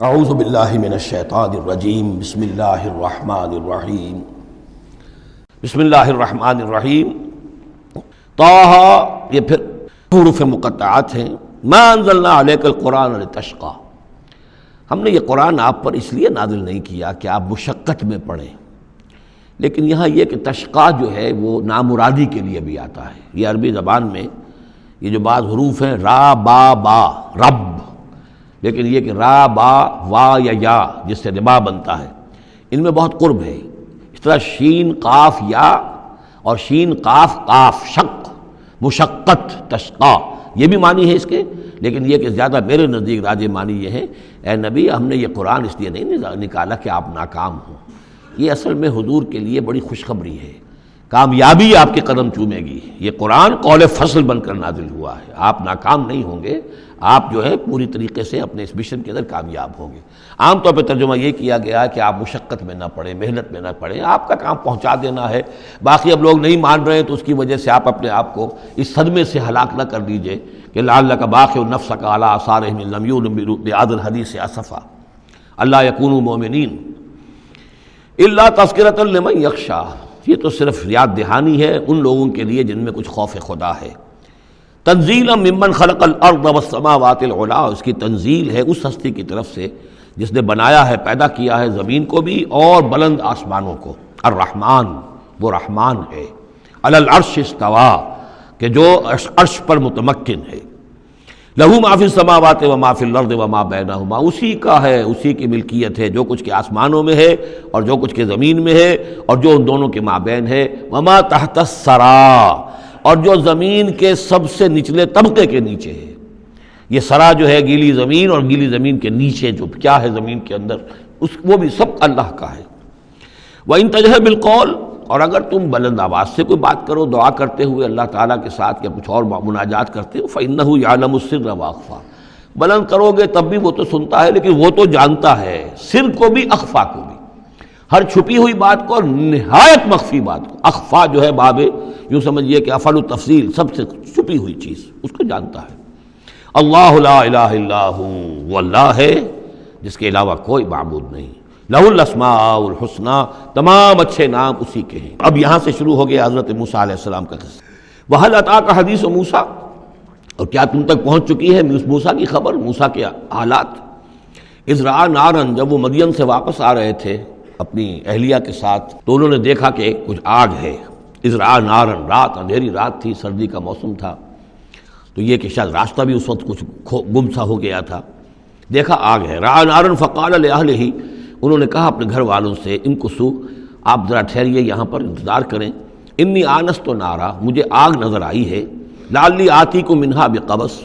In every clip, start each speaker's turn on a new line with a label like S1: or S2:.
S1: اعوذ باللہ من الشیطان الرجیم بسم اللہ الرحمن الرحیم بسم اللہ الرحمن الرحیم طٰہٰ، یہ پھر حروف مقطعات ہیں۔ ما انزلنا علیک القرآن لتشقی، ہم نے یہ قرآن آپ پر اس لیے نازل نہیں کیا کہ آپ مشقت میں پڑھیں، لیکن یہاں یہ کہ تشقیٰ جو ہے وہ نامرادی کے لیے بھی آتا ہے۔ یہ عربی زبان میں یہ جو بعض حروف ہیں را با با رب، لیکن یہ کہ را با وا یا جس سے ربا بنتا ہے، ان میں بہت قرب ہے۔ اس طرح شین قاف یا اور شین قاف قاف شق، مشقت تشقیٰ، یہ بھی معنی ہے اس کے، لیکن یہ کہ زیادہ میرے نزدیک راجح معنی یہ ہے، اے نبی ہم نے یہ قرآن اس لیے نہیں نکالا کہ آپ ناکام ہوں، یہ اصل میں حضور کے لیے بڑی خوشخبری ہے، کامیابی آپ کے قدم چومے گی۔ یہ قرآن قول فصل بن کر نازل ہوا ہے، آپ ناکام نہیں ہوں گے، آپ جو ہے پوری طریقے سے اپنے اس مشن کے اندر کامیاب ہوں گے۔ عام طور پہ ترجمہ یہ کیا گیا کہ آپ مشقت میں نہ پڑیں، محنت میں نہ پڑیں، آپ کا کام پہنچا دینا ہے، باقی اب لوگ نہیں مان رہے ہیں تو اس کی وجہ سے آپ اپنے آپ کو اس صدمے سے ہلاک نہ کر دیجئے کہ لعلک باخع نفسک علی آثارہم ان لم یؤمنوا بہذا الحدیث اسفا الا یکونوا مؤمنین الا تذکرۃ لمن یخشی، یہ تو صرف یاد دہانی ہے ان لوگوں کے لیے جن میں کچھ خوف خدا ہے۔ تنزیلا ممن خلق الارض والسماوات العلی، اس کی تنزیل ہے اس ہستی کی طرف سے جس نے بنایا ہے، پیدا کیا ہے زمین کو بھی اور بلند آسمانوں کو۔ الرحمن، وہ رحمان ہے، علی العرش استویٰ، کہ جو عرش پر متمکن ہے۔ لہ ما فی السماوات و ما فی الارض و ما بینہما، اسی کا ہے، اسی کی ملکیت ہے جو کچھ کے آسمانوں میں ہے اور جو کچھ کے زمین میں ہے اور جو ان دونوں کے مابین ہے۔ وما تحت الثری، اور جو زمین کے سب سے نچلے طبقے کے نیچے ہے۔ یہ سرا جو ہے گیلی زمین، اور گیلی زمین کے نیچے جو کیا ہے زمین کے اندر، وہ بھی سب اللہ کا ہے۔ وَإِن تَجْهَرْ بِالْقَوْلِ، اور اگر تم بلند آواز سے کوئی بات کرو دعا کرتے ہوئے اللہ تعالیٰ کے ساتھ یا کچھ اور مناجات کرتے ہو، فَإِنَّهُ يَعْلَمُ السِّرَّ وَأَخْفَى، بلند کرو گے تب بھی وہ تو سنتا ہے، لیکن وہ تو جانتا ہے سر کو بھی اخفا کو بھی، ہر چھپی ہوئی بات کو اور نہایت مخفی بات کو۔ اخفا جو ہے باب یوں سمجھیے کہ افعل التفصیل، سب سے چھپی ہوئی چیز اس کو جانتا ہے۔ اللہ لا الہ الا ہو، وہ اللہ ہے جس کے علاوہ کوئی معبود نہیں۔ لہ الاسماء الحسنی، تمام اچھے نام اسی کے ہیں۔ اب یہاں سے شروع ہو گیا حضرت موسیٰ علیہ السلام کا قصہ۔ وَهَلْ أَتَاكَ حَدِيثُ موسیٰ، اور کیا تم تک پہنچ چکی ہے موسیٰ کی خبر، موسیٰ کے حالات۔ اذ رأى نارا، جب وہ مدین سے واپس آ رہے تھے اپنی اہلیہ کے ساتھ تو انہوں نے دیکھا کہ کچھ آگ ہے۔ اذ رأى نارا، رات، اندھیری رات تھی، سردی کا موسم تھا، تو یہ کہ شاید راستہ بھی اس وقت کچھ گم سا ہو گیا تھا، دیکھا آگ ہے۔ رأى نارا فقال لأہلہ، انہوں نے کہا اپنے گھر والوں سے، امکثوا، آپ ذرا ٹھہریے یہاں پر انتظار کریں، انی آنست نارا، مجھے آگ نظر آئی ہے، لعلی آتیکم منہا بقبس،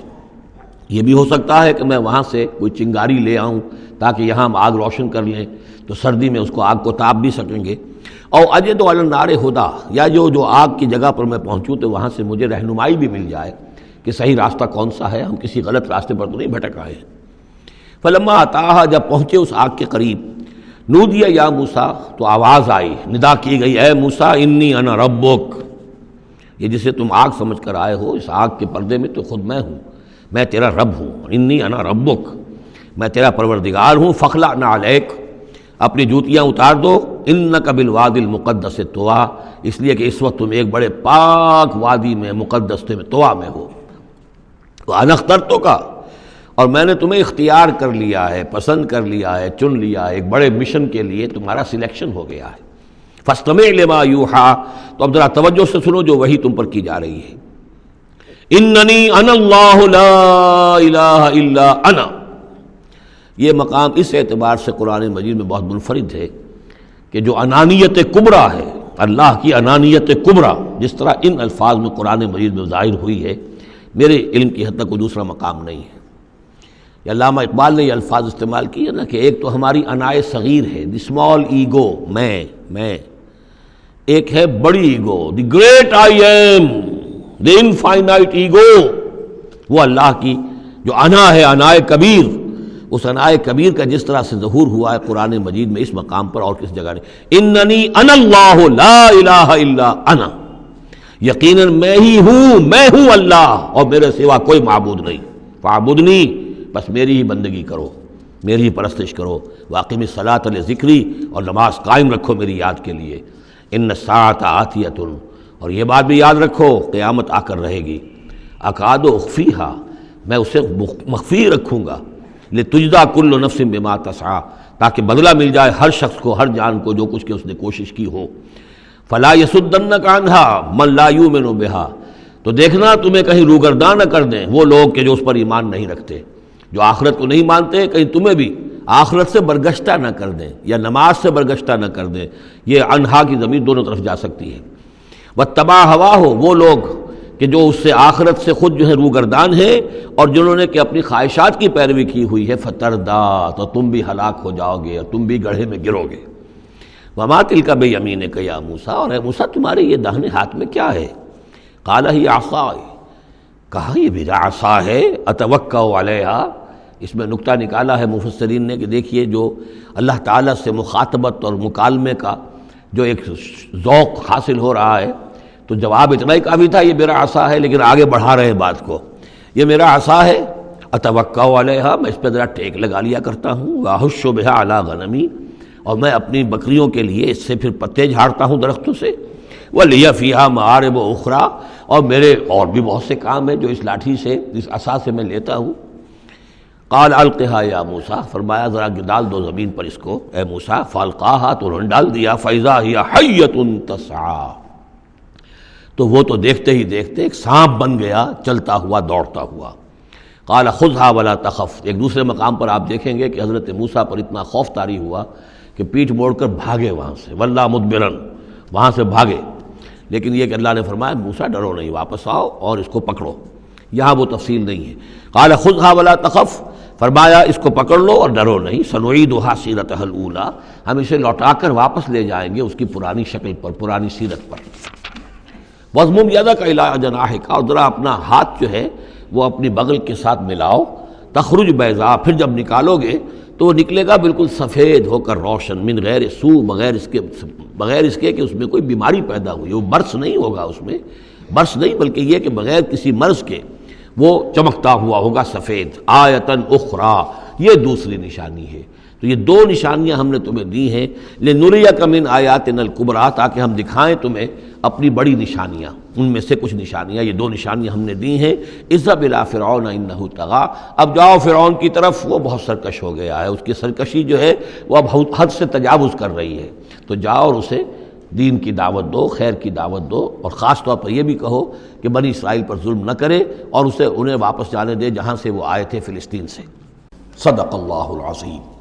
S1: یہ بھی ہو سکتا ہے کہ میں وہاں سے کوئی چنگاری لے آؤں تاکہ یہاں ہم آگ روشن کر لیں تو سردی میں اس کو آگ کو تاپ بھی سکیں گے۔ او اجد علی النار ہدی، یا جو آگ کی جگہ پر میں پہنچوں تو وہاں سے مجھے رہنمائی بھی مل جائے کہ صحیح راستہ کون سا ہے، ہم کسی غلط راستے پر تو نہیں بھٹک آئے۔ فلما اتاہا، جب پہنچے اس آگ کے قریب، نودی یا موسیٰ، تو آواز آئی، ندا کی گئی، اے موسیٰ انی انا ربک، یہ جسے تم آگ سمجھ کر آئے ہو، اس آگ کے پردے میں تو خود میں ہوں، میں تیرا رب ہوں، انی انا ربک، میں تیرا پروردگار ہوں۔ فخلع نعلیک، اپنی جوتیاں اتار دو، انک بالوادی المقدس طویٰ، اس لیے کہ اس وقت تم ایک بڑے پاک وادی میں، مقدس میں، طویٰ میں ہو۔ وانا اخترتک، اور میں نے تمہیں اختیار کر لیا ہے، پسند کر لیا ہے، چن لیا ہے، ایک بڑے مشن کے لیے تمہارا سلیکشن ہو گیا ہے۔ فاستمع لما یوحیٰ، تو اب ذرا توجہ سے سنو جو وحی تم پر کی جا رہی ہے۔ اننی انا اللہ لا الہ الا انا، یہ مقام اس اعتبار سے قرآن مجید میں بہت منفرد ہے کہ جو انانیت کبریٰ ہے، اللہ کی انانیت کبریٰ، جس طرح ان الفاظ میں قرآن مجید میں ظاہر ہوئی ہے، میرے علم کی حد تک کوئی دوسرا مقام نہیں ہے۔ علامہ اقبال نے یہ الفاظ استعمال کیے نا کہ ایک تو ہماری انائے صغیر ہے، دی اسمال ایگو، میں، ایک ہے بڑی ego, the great I am, the infinite ego, وہ اللہ کی جو انا ہے، انائے کبیر، اس انائے کبیر کا جس طرح سے ظہور ہوا ہے قرآن مجید میں اس مقام پر اور کس جگہ نہیں۔ اننی انا اللہ لا الہ الا انا، یقیناً میں ہوں اللہ، اور میرے سوا کوئی معبود نہیں، فاعبدنی، بس میری ہی بندگی کرو۔ میری پرستش کرو، واقم الصلاۃ لذکری، اور نماز قائم رکھو میری یاد کے لیے، ان الساعۃ آتیۃ، اور یہ بات بھی یاد رکھو قیامت آ کر رہے گی، اکاد اخفیہا، میں اسے مخفی رکھوں گا، لتجزا کل نفس بما تسعی، تاکہ بدلہ مل جائے ہر شخص کو، ہر جان کو جو کچھ کہ اس نے کوشش کی ہو، فلا یصدنک عنہا من لا یؤمن بہا، تو دیکھنا تمہیں کہیں روگردان نہ کر دیں وہ لوگ کہ جو اس پر ایمان نہیں رکھتے، جو آخرت کو نہیں مانتے، کہیں تمہیں بھی آخرت سے برگشتہ نہ کر دیں یا نماز سے برگشتہ نہ کر دیں۔ یہ عنہا کی ضمیر دونوں طرف جا سکتی ہے۔ واتبع ہواہ، وہ لوگ کہ جو اس سے آخرت سے خود جو ہے روگردان ہیں اور جنہوں نے کہ اپنی خواہشات کی پیروی کی ہوئی ہے، فتردا، تو تم بھی ہلاک ہو جاؤ گے اور تم بھی گڑھے میں گرو گے۔ وما تلک بیمینک یا موسیٰ، اور اے موسیٰ تمہارے یہ داہنے ہاتھ میں کیا ہے؟ قال ہی عصائی، کہا یہ میرا عصا ہے، اتوکا علیہا۔ اس میں نکتہ نکالا ہے مفسرین نے کہ دیکھیے جو اللہ تعالیٰ سے مخاطبت اور مکالمے کا جو ایک ذوق حاصل ہو رہا ہے، تو جواب اتنا ہی کافی تھا یہ میرا عصا ہے، لیکن آگے بڑھا رہے بات کو، یہ میرا عصا ہے، اتوکا علیہا، میں اس پہ ذرا ٹیک لگا لیا کرتا ہوں، واحش بہا علی غنمی، اور میں اپنی بکریوں کے لیے اس سے پھر پتے جھاڑتا ہوں درختوں سے، وَلِيَ فِيهَا مَآرِبُ أُخْرَى، اور میرے اور بھی بہت سے کام ہیں جو اس لاٹھی سے، اس عصا سے میں لیتا ہوں۔ قال القها یا موسیٰ، فرمایا ذرا ڈال دو زمین پر اس کو اے موسیٰ، فالقاها، تو انہوں نے ڈال دیا، فَإِذَا هِيَ حَيَّةٌ تَسْعَىٰ، تو وہ تو دیکھتے ہی دیکھتے ایک سانپ بن گیا، چلتا ہوا دوڑتا ہوا۔ قال خذها ولا تخف، ایک دوسرے مقام پر آپ دیکھیں گے کہ حضرت موسیٰ پر اتنا خوف طاری ہوا کہ پیٹھ موڑ کر بھاگے وہاں سے، وَلَّا مُدْبِرًا، وہاں سے بھاگے، لیکن یہ کہ اللہ نے فرمایا موسیٰ ڈرو نہیں، واپس آؤ اور اس کو پکڑو، یہاں وہ تفصیل نہیں ہے۔ قال خذها ولا تخف، فرمایا اس کو پکڑ لو اور ڈرو نہیں، سنعیدها سیرتها الاولی، ہم اسے لوٹا کر واپس لے جائیں گے اس کی پرانی شکل پر، پرانی سیرت پر۔ وَاضْمُمْ يَدَكَ إِلَىٰ جَنَاحِكَ، اور ذرا اپنا ہاتھ جو ہے وہ اپنی بغل کے ساتھ ملاؤ، تخرج بیضاء، پھر جب نکالو گے تو وہ نکلے گا بالکل سفید ہو کر روشن، من غیر سوء، بغیر اس کے کہ اس میں کوئی بیماری پیدا ہوئی، وہ برس نہیں ہوگا، اس میں برس نہیں بلکہ یہ کہ بغیر کسی مرض کے وہ چمکتا ہوا ہوگا سفید۔ آیتن اخری، یہ دوسری نشانی ہے۔ تو یہ دو نشانیاں ہم نے تمہیں دی ہیں، لنریک من آیاتنا الکبریٰ، تاکہ ہم دکھائیں تمہیں اپنی بڑی نشانیاں، ان میں سے کچھ نشانیاں، یہ دو نشانیاں ہم نے دی ہیں۔ اذهب الی فرعون انہ طغیٰ، اب جاؤ فرعون کی طرف، وہ بہت سرکش ہو گیا ہے، اس کی سرکشی جو ہے وہ اب حد سے تجاوز کر رہی ہے، تو جاؤ اور اسے دین کی دعوت دو، خیر کی دعوت دو، اور خاص طور پر یہ بھی کہو کہ بنی اسرائیل پر ظلم نہ کرے اور انہیں واپس جانے دے جہاں سے وہ آئے تھے، فلسطین سے۔ صدق اللہ العظیم۔